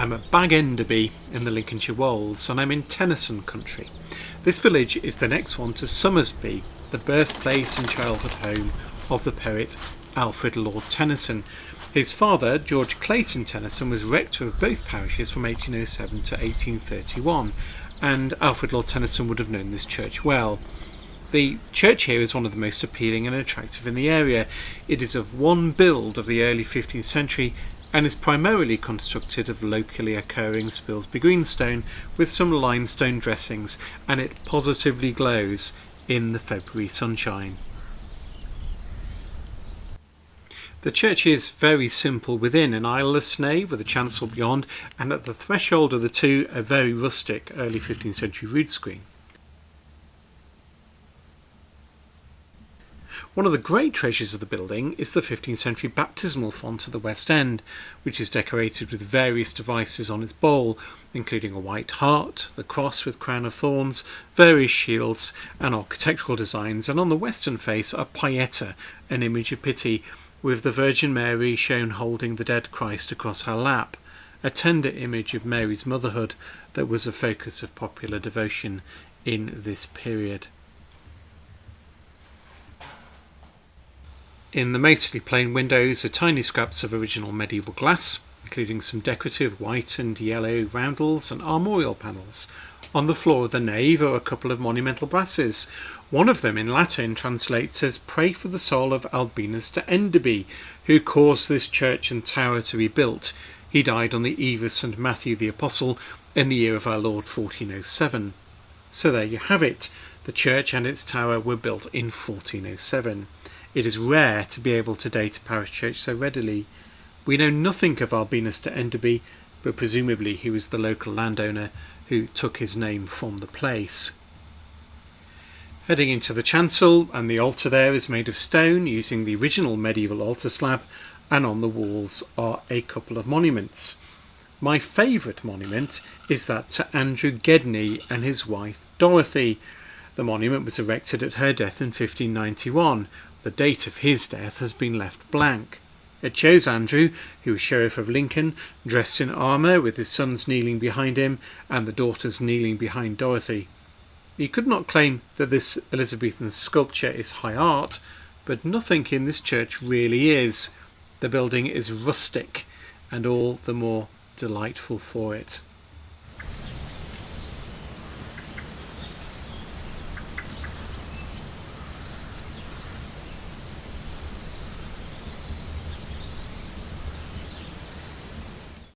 I'm at Bag Enderby in the Lincolnshire Wolds, and I'm in Tennyson country. This village is the next one to Somersby, the birthplace and childhood home of the poet Alfred Lord Tennyson. His father, George Clayton Tennyson, was rector of both parishes from 1807 to 1831, and Alfred Lord Tennyson would have known this church well. The church here is one of the most appealing and attractive in the area. It is of one build of the early 15th century and is primarily constructed of locally occurring Spilsby greenstone with some limestone dressings, and it positively glows in the February sunshine. The church is very simple within, an aisleless nave with a chancel beyond, and at the threshold of the two a very rustic early 15th century rood screen. One of the great treasures of the building is the 15th century baptismal font at the west end, which is decorated with various devices on its bowl, including a white hart, the cross with crown of thorns, various shields and architectural designs, and on the western face a Pieta, an image of pity, with the Virgin Mary shown holding the dead Christ across her lap, a tender image of Mary's motherhood that was a focus of popular devotion in this period. In the mostly plain windows are tiny scraps of original medieval glass, including some decorative white and yellow roundels and armorial panels. On the floor of the nave are a couple of monumental brasses. One of them in Latin translates as "Pray for the soul of Albinus de Enderby, who caused this church and tower to be built. He died on the eve of St. Matthew the Apostle in the year of our Lord 1407. So there you have it. The church and its tower were built in 1407. It is rare to be able to date a parish church so readily. We know nothing of Albinus de Enderby, but presumably he was the local landowner who took his name from the place. Heading into the chancel, and the altar there is made of stone using the original medieval altar slab, and on the walls are a couple of monuments. My favourite monument is that to Andrew Gedney and his wife Dorothy. The monument was erected at her death in 1591. The date of his death has been left blank. It shows Andrew, who was Sheriff of Lincoln, dressed in armour with his sons kneeling behind him and the daughters kneeling behind Dorothy. You could not claim that this Elizabethan sculpture is high art, but nothing in this church really is. The building is rustic and all the more delightful for it.